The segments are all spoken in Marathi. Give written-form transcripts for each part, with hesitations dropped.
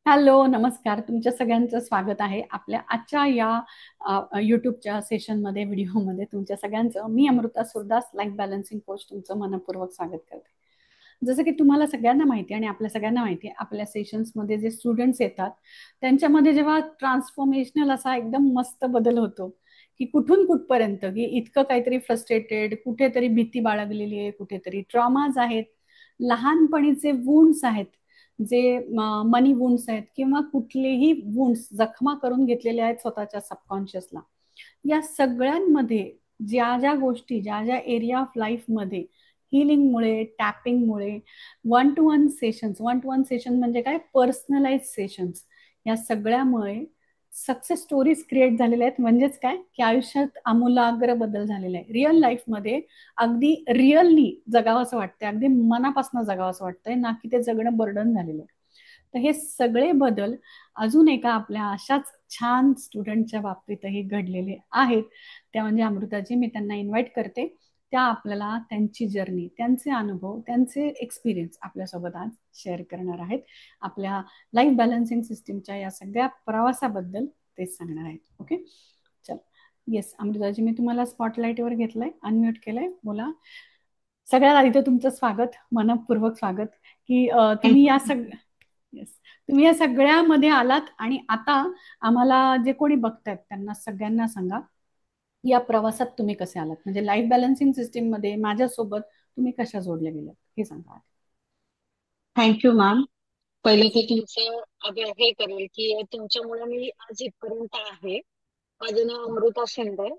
हॅलो, नमस्कार. तुमच्या सगळ्यांचं स्वागत आहे आपल्या आजच्या या यूट्यूबच्या सेशनमध्ये, व्हिडिओमध्ये. तुमच्या सगळ्यांचं मी Amruta Surdas, life balancing coach, तुमचं मनपूर्वक स्वागत करते. जसं की तुम्हाला सगळ्यांना माहिती आहे आणि आपल्या सगळ्यांना माहिती आहे, आपल्या सेशन्समध्ये जे स्टुडंट्स येतात त्यांच्यामध्ये जेव्हा ट्रान्सफॉर्मेशनल असा एकदम मस्त बदल होतो, की कुठून कुठपर्यंत, की इतकं काहीतरी फ्रस्ट्रेटेड, कुठेतरी भीती बाळगलेली आहे, कुठेतरी ट्रॉमाज आहेत, लहानपणीचे वुंड्स आहेत, जे मनी वुंड्स आहेत, किंवा कुठलेही वुंड्स जखमा करून घेतलेले आहेत स्वतःच्या सबकॉन्शियसला. या सगळ्यांमध्ये ज्या ज्या गोष्टी, ज्या ज्या एरिया ऑफ लाईफमध्ये हिलिंगमुळे, टॅपिंगमुळे, वन टू वन सेशन म्हणजे काय, पर्सनलाइज सेशन्स, या सगळ्यामुळे सक्सेस स्टोरीज क्रिएट झालेल्या आहेत. म्हणजेच काय, की आयुष्यात आमूलाग्र बदल झालेला आहे. रिअल लाईफमध्ये अगदी रिअलली जगावं असं वाटतंय, अगदी मनापासून जगावं असं वाटतंय, ना की ते जगणं बर्डन झालेलं आहे. तर हे सगळे बदल अजून एका आपल्या अशाच छान स्टुडंटच्या बाबतीतही घडलेले आहेत. त्या म्हणजे अमृताजी. मी त्यांना इन्व्हाइट करते. त्या आपल्याला त्यांची जर्नी, त्यांचे अनुभव, त्यांचे एक्सपिरियन्स आपल्यासोबत आज शेअर करणार आहेत. आपल्या लाईफ बॅलन्सिंग सिस्टीमच्या या सगळ्या प्रवासाबद्दल तेच सांगणार आहेत. ओके, चल. येस अमृताजी, मी तुम्हाला स्पॉटलाईटवर घेतलंय, अनम्यूट केलंय, बोला. सगळ्यात आधी तर तुमचं स्वागत, मनपूर्वक स्वागत, की तुम्ही या सगळ्या, येस, तुम्ही या सगळ्यामध्ये आलात. आणि आता आम्हाला जे कोणी बघतायत त्यांना सगळ्यांना सांगा, या प्रवासात तुम्ही कसे आलात, म्हणजे लाईफ बॅलन्सिंग सिस्टीम मध्ये माझ्यासोबत तुम्ही कशा जोडले गेलात हे सांगा. Thank you ma'am. पहिले येस. तर तुमचं हे करेल की तुमच्यामुळे मी आज इथपर्यंत आहे. माझं नाव अमृता शिंदे.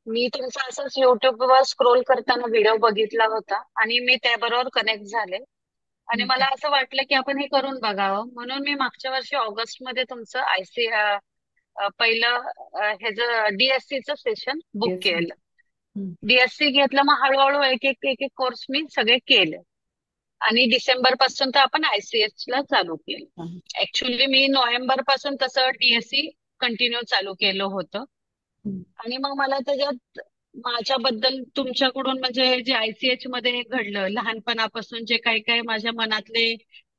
मी तुमचा असंच युट्यूबवर स्क्रोल करताना व्हिडिओ बघितला होता आणि मी त्याबरोबर कनेक्ट झाले. आणि मला असं वाटलं की आपण हे करून बघावं, म्हणून मी मागच्या वर्षी ऑगस्ट मध्ये तुमचं पहिलं हे जे डीएससीचं सेशन बुक येस. केलं. डीएससी घेतलं, मग हळूहळू एक एक एक एक कोर्स मी सगळे केले. आणि डिसेंबर पासून तर आपण आयसीएस ला चालू केलं. ऍक्च्युली मी नोव्हेंबर पासून तसं डीएससी कंटिन्यू चालू केलं होतं. आणि मग मला त्याच्यात माझ्याबद्दल तुमच्याकडून, म्हणजे जे आयसीएच मध्ये घडलं लहानपणापासून, जे काही काही माझ्या मनातले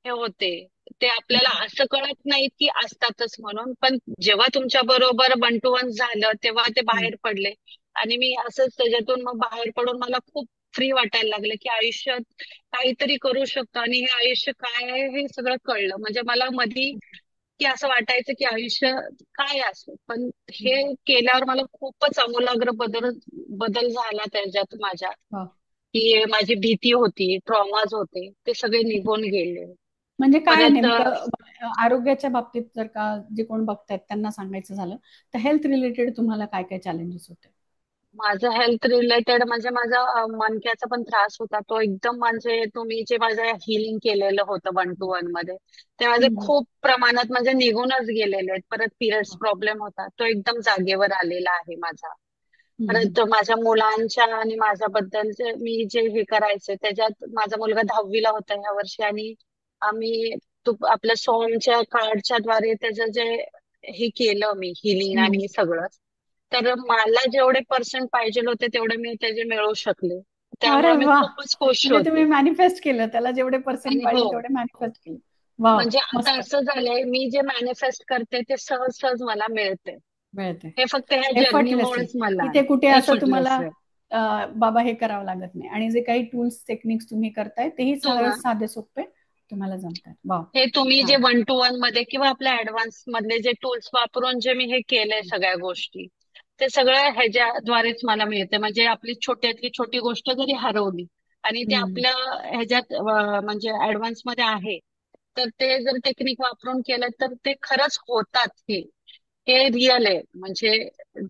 हे होते, ते आपल्याला असं कळत नाहीत की असतातच म्हणून, पण जेव्हा तुमच्या बरोबर वन टू वन झालं तेव्हा ते बाहेर पडले. आणि मी असंच त्याच्यातून मग बाहेर पडून मला खूप फ्री वाटायला लागलं की आयुष्यात काहीतरी करू शकतो आणि हे आयुष्य काय आहे हे सगळं कळलं. म्हणजे मला मधी की असं वाटायचं की आयुष्य काय असं, पण हे केल्यावर मला खूपच आमूलाग्र बदल बदल झाला त्याच्यात माझ्या. की माझी भीती होती, ट्रॉमाज होते, ते सगळे निघून गेले. म्हणजे काय परत नेमकं, आरोग्याच्या बाबतीत जर का जे कोण बघतायत त्यांना सांगायचं झालं तर हेल्थ रिलेटेड तुम्हाला काय काय चॅलेंजेस होते? माझं हेल्थ रिलेटेड म्हणजे माझा मणक्याचा पण त्रास होता. तो एकदम, म्हणजे तुम्ही जे माझं हिलिंग केलेलं होतं वन टू वन मध्ये, ते माझे हम्म. खूप प्रमाणात म्हणजे निघूनच गेलेले आहेत. परत पिरियड्स प्रॉब्लेम होता, तो एकदम जागेवर आलेला आहे माझा. हम्म. परत माझ्या मुलांच्या आणि माझ्याबद्दल जे मी जे हे करायचे त्याच्यात, माझा मुलगा 10वी होता ह्या वर्षी, आणि आम्ही आपल्या सोमच्या कार्डच्या द्वारे त्याचं जे हे केलं मी हिलिंग हम्म. आणि सगळं. तर मला जेवढे पर्सेंट पाहिजे होते तेवढे मी त्याचे मिळवू शकले. अरे त्यामुळे मी वा, खूपच खुश म्हणजे तुम्ही होते. मॅनिफेस्ट केलं, त्याला जेवढे पर्सेंट आणि हो, पाहिजे तेवढे मॅनिफेस्ट केले. वा, म्हणजे आता मस्त. असं झालंय, मी जे मॅनिफेस्ट करते ते सहज सहज मला मिळते. मिळते हे फक्त ह्या एफर्टलेसली. जर्नीमुळेच मला इथे कुठे असं तुम्हाला एफर्टलेस आहे. बाबा हे करावं लागत नाही, आणि जे काही टूल्स टेक्निक्स तुम्ही करताय तेही सरळ तुम्हा साधे सोपे तुम्हाला जमतात. वा, हे तुम्ही जे छान. वन टू वन मध्ये किंवा आपल्या ऍडव्हान्स मधले जे टूल्स वापरून जे मी हे केलंय सगळ्या गोष्टी, ते सगळं ह्याच्याद्वारेच मला मिळते. म्हणजे आपली छोट्यातली छोटी गोष्ट जरी हरवली आणि ते हम्म. आपल्या ह्याच्यात म्हणजे ऍडव्हान्स मध्ये आहे, तर ते जर टेक्निक वापरून केलं तर ते खरंच होतात. हे हे रिअल आहे. म्हणजे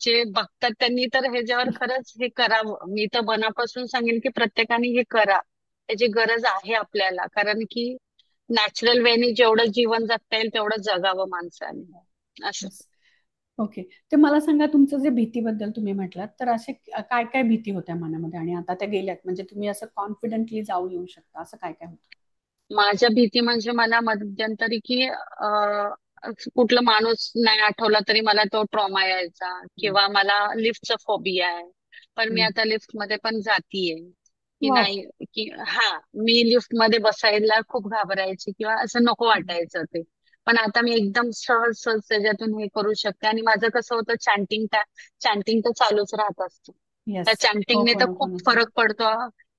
जे बघतात त्यांनी तर ह्याच्यावर खरंच हे करावं. मी तर मनापासून सांगेन की प्रत्येकाने हे करा. त्याची गरज आहे आपल्याला, कारण की नॅचरल वेनी जेवढं जीवन जगता येईल तेवढं जगावं माणसाने असं. ओके. ते मला सांगा, तुमचं जे भीतीबद्दल तुम्ही म्हटलात, तर असे काय काय भीती होत्या मनामध्ये आणि आता त्या गेल्यात, म्हणजे तुम्ही असं कॉन्फिडेंटली जाऊन येऊ शकता, असं काय काय होतं? माझ्या भीती म्हणजे मला मध्यंतरी की कुठला माणूस नाही आठवला तरी मला तो ट्रॉमा यायचा, किंवा मला लिफ्टचा फोबिया आहे. पण मी आता लिफ्ट मध्ये पण जातीये की वाव. नाही, की हा, मी लिफ्ट मध्ये बसायला खूप घाबरायची किंवा असं नको वाटायचं ते. पण आता मी एकदम सहज सहज त्याच्यातून हे करू शकते. आणि माझं कसं होतं, चॅन्टिंग तर चालूच राहत असतं. त्या येस. चॅन्टिंगने तर खूप होपोनोपोनो. फरक पडतो.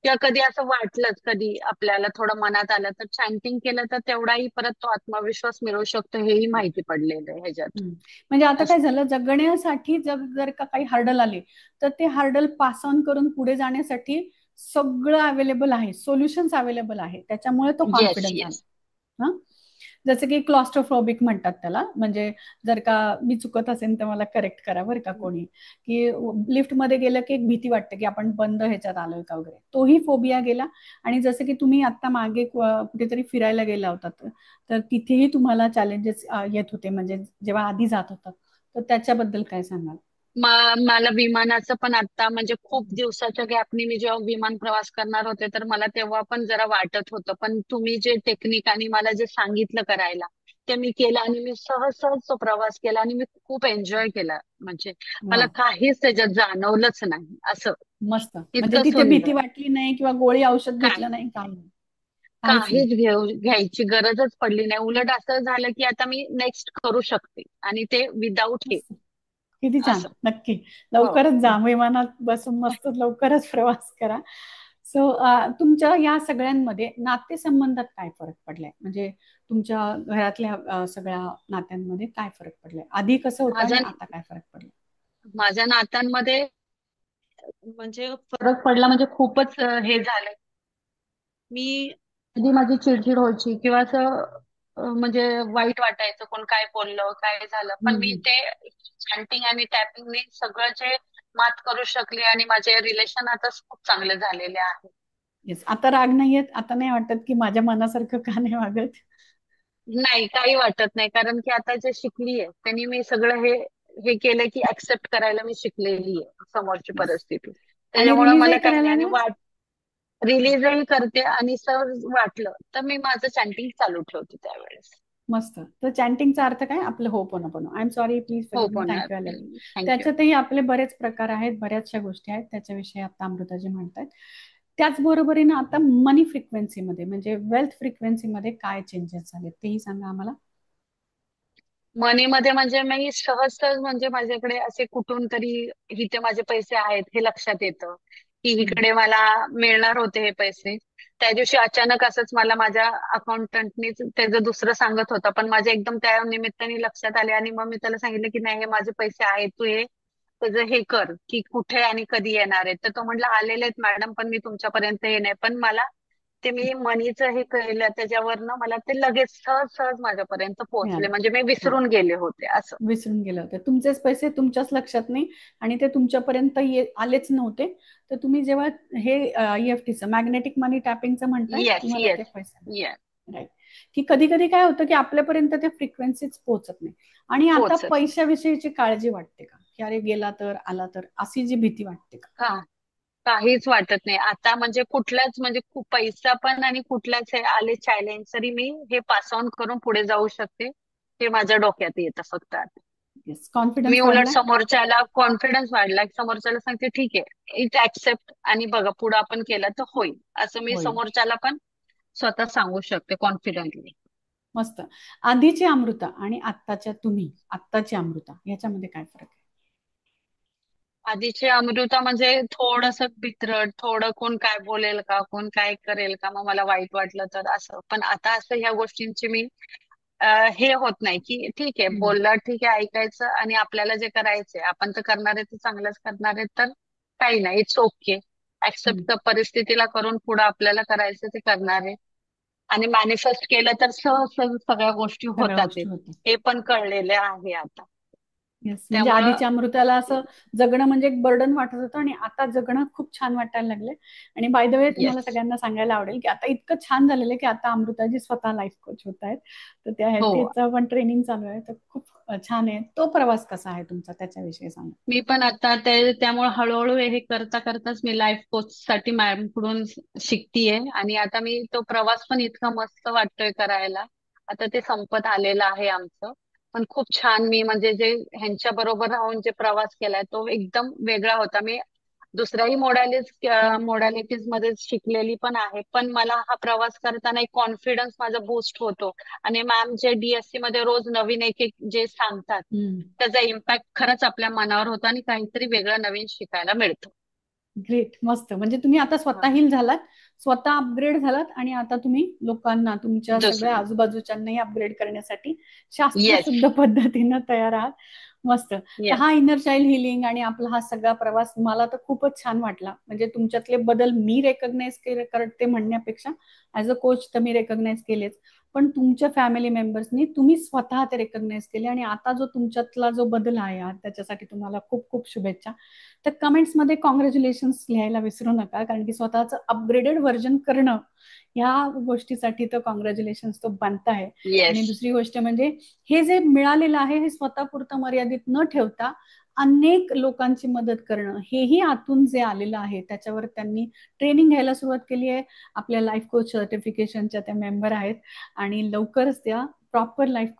किंवा कधी असं वाटलंच, कधी आपल्याला थोडं मनात आलं तर चॅन्टिंग केलं तर तेवढाही परत तो आत्मविश्वास मिळू शकतो, हेही माहिती पडलेलं आहे ह्याच्यात. म्हणजे आता काय असं. झालं, जगण्यासाठी जर का काही हर्डल आले तर ते हर्डल पास ऑन करून पुढे जाण्यासाठी सगळं अवेलेबल आहे, सोल्युशन्स अवेलेबल आहे, त्याच्यामुळे तो येस, कॉन्फिडन्स येस. आला. हा. जसं की क्लॉस्ट्रोफोबिक म्हणतात त्याला, म्हणजे जर का मी चुकत असेल तर मला करेक्ट करा बरं का कोणी, की लिफ्टमध्ये गेलं की एक भीती वाटते की आपण बंद ह्याच्यात आलोय का वगैरे, तोही फोबिया गेला. आणि जसं की तुम्ही आता मागे कुठेतरी फिरायला गेला होता, तर तिथेही तुम्हाला चॅलेंजेस येत होते, म्हणजे जेव्हा आधी जात होता, तर त्याच्याबद्दल काय सांगाल? मला विमानाचं पण आता, म्हणजे खूप दिवसाच्या गॅपनी मी जेव्हा विमान प्रवास करणार होते, तर मला तेव्हा पण जरा वाटत होतं. पण तुम्ही जे टेक्निक आणि मला जे सांगितलं करायला, ते मी केलं आणि मी सहज सहज तो प्रवास केला आणि मी खूप एन्जॉय केला. म्हणजे वा. मला काहीच त्याच्यात जाणवलंच नाही असं. मस्त. म्हणजे इतकं तिथे भीती सुंदर. वाटली नाही किंवा गोळी औषध काय घेतलं नाही, काही नाही, काहीच नाही. काहीच घ्यायची गरजच पडली नाही. उलट असं झालं की आता मी नेक्स्ट करू शकते, आणि ते विदाऊट हे. मस्त. किती छान. असं. नक्की हो. लवकरच जा, विमानात बसून मस्त लवकरच प्रवास करा. सो तुमच्या या सगळ्यांमध्ये नातेसंबंधात काय फरक पडलाय, म्हणजे तुमच्या घरातल्या सगळ्या नात्यांमध्ये काय फरक पडलाय, आधी कसं होतं आणि माझ्या आता काय फरक पडलाय? माझ्या नात्यांमध्ये म्हणजे फरक पडला, म्हणजे खूपच हे झालं. मी आधी माझी चिडचिड व्हायची किंवा असं म्हणजे वाईट वाटायचं, कोण काय बोललं काय झालं, पण मी हम्म. ते चॅन्टिंग आणि टॅपिंगने सगळं जे मात करू शकले, आणि माझे रिलेशन आता खूप चांगले झालेले आहे. येस. आता राग नाहीयेत, आता नाही वाटत की माझ्या मनासारखं का नाही वागत? नाही, काही वाटत नाही, कारण की आता जे शिकलीये त्यांनी मी सगळं हे हे केलं की ऍक्सेप्ट करायला मी शिकलेली आहे समोरची येस. परिस्थिती. आणि त्याच्यामुळे रिलीजही मला काही नाही. करायला आणि लागला. रिलीजही करते, आणि सहज वाटलं तर मी माझं चॅन्टिंग चालू ठेवते त्यावेळेस. मस्त. तर चॅन्टिंगचा अर्थ काय? आपलं ho'oponopono. I am sorry, please हो, फॉरगिव्ह मी, पण thank you, I love you. Thank you. त्याच्यातही आपले बरेच प्रकार आहेत, बऱ्याचशा गोष्टी आहेत, त्याच्याविषयी आता अमृताजी म्हणतात. त्याचबरोबरीनं आता मनी फ्रिक्वेन्सीमध्ये, म्हणजे वेल्थ फ्रिक्वेन्सीमध्ये काय चेंजेस झाले तेही सांगा आम्हाला. मनीमध्ये म्हणजे मी सहज सहज, म्हणजे माझ्याकडे असे कुठून तरी इथे माझे पैसे आहेत हे लक्षात येतं, की हम्म. इकडे मला मिळणार होते हे पैसे. त्या दिवशी अचानक असंच मला माझ्या अकाउंटंटनी त्याचं दुसरं सांगत होता, पण माझ्या एकदम त्या निमित्ताने लक्षात आले, आणि मग मी त्याला सांगितलं की नाही, हे माझे पैसे आहेत, तू हे त्याचं हे कर की कुठे आणि कधी येणार आहेत. तर तो म्हटला आलेले आहेत मॅडम, पण मी तुमच्यापर्यंत हे नाही. पण मला ते मी मनीचं हे केलं त्याच्यावरनं मला ते लगेच सहज सहज माझ्यापर्यंत पोहोचले, मिळालं. म्हणजे मी हा. विसरून गेले होते असं. विसरून गेलं होतं, तुमचेच पैसे तुमच्याच लक्षात नाही आणि ते तुमच्यापर्यंत आलेच नव्हते. तर तुम्ही जेव्हा हे EFTचं मॅग्नेटिक मनी टॅपिंगचं म्हणताय, येस, तुम्हाला ते येस, पैसे, येस. राईट, की कधी कधी काय होतं की आपल्यापर्यंत ते फ्रिक्वेन्सीच पोहोचत नाही, आणि आता पोचत. पैशाविषयीची काळजी वाटते का, की अरे गेला तर आला तर, अशी जी भीती वाटते का? का काहीच वाटत नाही आता, म्हणजे कुठलाच, म्हणजे खूप पैसा पण आणि कुठलाच हे आले चॅलेंज तरी मी हे पास ऑन करून पुढे जाऊ शकते. हे माझ्या डोक्यात येतं फक्त आता. येस. मी कॉन्फिडन्स उलट वाढलाय. समोरच्याला कॉन्फिडन्स वाढला, समोरच्याला सांगते ठीक आहे, इट ऍक्सेप्ट, आणि बघा पुढे आपण केलं तर होईल, असं मी होईल. समोरच्याला पण स्वतः सांगू शकते कॉन्फिडेंटली. मस्त. आधीची अमृता आणि आत्ताच्या तुम्ही, आत्ताची अमृता, याच्यामध्ये काय फरक आहे? आधीची अमृता म्हणजे थोडस भित्रट, थोडं कोण काय बोलेल का, कोण काय करेल का, मग मला वाईट वाटलं तर असं. पण आता असं ह्या गोष्टींची मी हे होत नाही, की ठीक आहे हम्म. बोललं, ठीक आहे ऐकायचं, आणि आपल्याला जे करायचंय आपण तर करणार आहे, ते चांगलंच करणार आहे, तर काही नाही, इट्स ओके. हम्म. ऍक्सेप्ट परिस्थितीला करून पुढे आपल्याला करायचं ते करणार आहे. आणि मॅनिफेस्ट केलं तर सहज सहज सगळ्या गोष्टी सगळ्या होतात गोष्टी होतात. हे पण कळलेले आहे आता. येस. म्हणजे त्यामुळं आधीच्या अमृताला असं जगणं म्हणजे एक बर्डन वाटत होतं, आणि आता जगणं खूप छान वाटायला लागले. आणि बाय द वे, तुम्हाला येस. सगळ्यांना सांगायला आवडेल की आता इतकं छान झालेलं आहे की आता अमृताजी स्वतः लाईफ कोच होत आहेत. तर हो. त्याचं पण ट्रेनिंग चालू आहे, तर खूप छान आहे. तो प्रवास कसा आहे तुमचा, त्याच्याविषयी सांगा. मी पण आता त्यामुळे हळूहळू हे करता करताच मी लाईफ कोच साठी मॅम कडून शिकतीये, आणि आता मी तो प्रवास पण इतका मस्त वाटतोय करायला. आता ते संपत आलेलं आहे आमचं, पण खूप छान. मी म्हणजे जे ह्यांच्या बरोबर राहून जे प्रवास केलाय तो एकदम वेगळा होता. मी दुसऱ्याही मोडॅलिटीज मध्ये शिकलेली पण आहे, पण मला हा प्रवास करताना एक कॉन्फिडन्स माझा बूस्ट होतो. आणि मॅम जे डीएससी मध्ये रोज नवीन एक एक जे सांगतात त्याचा इम्पॅक्ट खरंच आपल्या मनावर होतो आणि काहीतरी वेगळं नवीन शिकायला मिळतं. ग्रेट, मस्त. म्हणजे तुम्ही आता स्वतः हील झालात, स्वतः अपग्रेड झालात आणि आता तुम्ही लोकांना, तुमच्या सगळ्या आजूबाजूच्यांनाही अपग्रेड करण्यासाठी येस. शास्त्रशुद्ध पद्धतीनं तयार आहात. मस्त. तर येस. हा इनर चाइल्ड हिलिंग आणि आपला हा सगळा प्रवास मला तर खूपच छान वाटला. म्हणजे तुमच्यातले बदल मी रेकग्नाइज करते म्हणण्यापेक्षा ऍज अ कोच तर मी रेकग्नाइज केलेच, पण तुमच्या फॅमिली मेंबर्सनी तुम्ही स्वतः ते रेकग्नाइज केले आणि आता जो तुमच्यातला जो बदल आहे त्याच्यासाठी तुम्हाला खूप खूप शुभेच्छा. तर कमेंट्समध्ये कॉंग्रॅच्युलेशन्स लिहायला विसरू नका, कारण की स्वतःचं अपग्रेडेड व्हर्जन करणं ह्या गोष्टीसाठी तर कॉंग्रॅच्युलेशन्स तो बनता आहे. आणि दुसरी गोष्ट म्हणजे हे जे मिळालेलं आहे हे स्वतःपुरतं मर्यादित न ठेवता अनेक लोकांची मदत करणं, हेही आतून जे आलेलं आहे त्याच्यावर त्यांनी ट्रेनिंग घ्यायला सुरुवात केली आहे. आपल्या लाईफ कोच सर्टिफिकेशनच्या त्या मेंबर आहेत आणि लवकरच त्या प्रॉपर लाईफ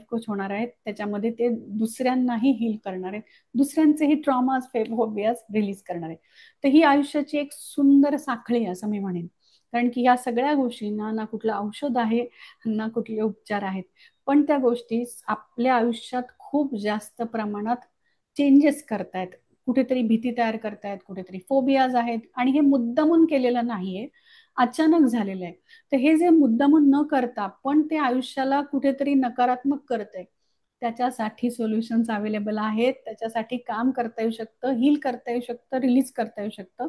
कोच होणार आहेत. त्याच्यामध्ये ते दुसऱ्यांनाही हील करणार आहेत, दुसऱ्यांचेही ट्रॉमाज फोबियाज रिलीज करणार आहेत. तर ही आयुष्याची एक सुंदर साखळी असं मी म्हणेन, कारण की या सगळ्या गोष्टींना ना कुठलं औषध आहे ना कुठले उपचार आहेत, पण त्या गोष्टी आपल्या आयुष्यात खूप जास्त प्रमाणात चेंजेस करतायत, कुठेतरी भीती तयार करतायत, कुठेतरी फोबियाज आहेत आणि हे मुद्दामून केलेलं नाहीये, अचानक झालेलं आहे. तर हे जे मुद्दामून न करता पण ते आयुष्याला कुठेतरी नकारात्मक करतंय, त्याच्यासाठी सोल्युशन्स अवेलेबल आहेत. त्याच्यासाठी काम करता येऊ शकतं, हील करता येऊ शकतं, रिलीज करता येऊ शकतं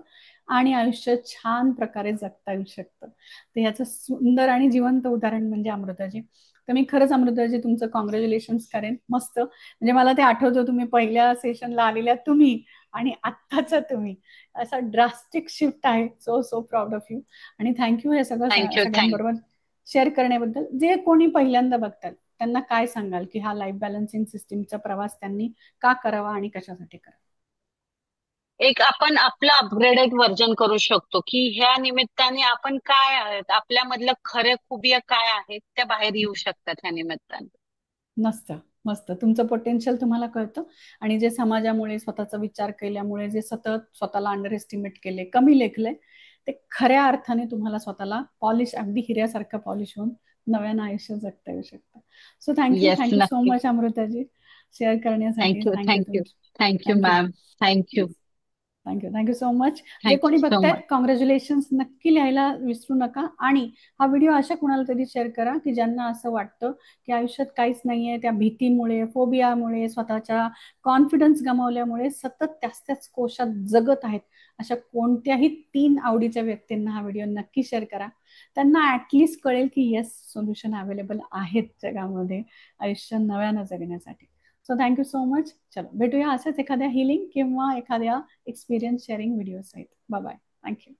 आणि आयुष्य छान प्रकारे जगता येऊ शकतं. तर याचं सुंदर आणि जिवंत उदाहरण म्हणजे अमृताजी. तर मी खरंच अमृताजी तुमचं कॉंग्रॅच्युलेशन्स करेन. मस्त. म्हणजे मला ते आठवतं, तुम्ही पहिल्या सेशनला आलेल्या तुम्ही आणि आत्ताचा तुम्ही, असा ड्रास्टिक शिफ्ट आहे. So so proud of you. आणि थँक्यू हे सगळं थँक्यू. सगळ्यांबरोबर शेअर करण्याबद्दल. जे कोणी पहिल्यांदा बघतात त्यांना काय सांगाल की हा लाईफ बॅलन्सिंग सिस्टीमचा प्रवास त्यांनी का करावा आणि कशासाठी करावा? एक आपण आपलं अपग्रेडेड व्हर्जन करू शकतो, की ह्या निमित्ताने आपण काय आहेत, आपल्यामधलं खऱ्या खुबिया काय आहेत त्या बाहेर येऊ शकतात ह्या निमित्ताने. मस्त. मस्त. तुमचं पोटेन्शियल तुम्हाला कळतं आणि जे समाजामुळे स्वतःचा विचार केल्यामुळे जे सतत स्वतःला अंडर एस्टिमेट केले, कमी लेखले, ते खऱ्या अर्थाने तुम्हाला स्वतःला पॉलिश, अगदी हिऱ्यासारखं पॉलिश होऊन नव्यानं आयुष्य जगता येऊ शकतं. So thank you, yes, thank you so नक्की. मच अमृताजी, शेअर करण्यासाठी. थँक्यू. Thank you thank you. तुमची. Thank you thank you. Ma'am. Thank you. Thank you, thank you so much. जे थँक्यू कोणी सो बघतायत मच. कॉंग्रॅच्युलेशन्स नक्की लिहायला विसरू नका. आणि हा व्हिडिओ अशा कुणाला तरी शेअर करा की ज्यांना असं वाटतं की आयुष्यात काहीच नाहीये, त्या भीतीमुळे, फोबियामुळे, स्वतःच्या कॉन्फिडन्स गमावल्यामुळे सतत त्याच कोशात जगत आहेत. अशा कोणत्याही 3 आवडीच्या व्यक्तींना हा व्हिडिओ नक्की शेअर करा. त्यांना ऍटलिस्ट कळेल की येस, सोल्युशन अवेलेबल आहेत जगामध्ये आयुष्य नव्यानं जगण्यासाठी. So thank you so much. चलो भेटूया असंच एखाद्या हिलिंग किंवा एखाद्या एक्सपिरियन्स शेअरिंग व्हिडिओ सहित. Bye bye. थँक्यू.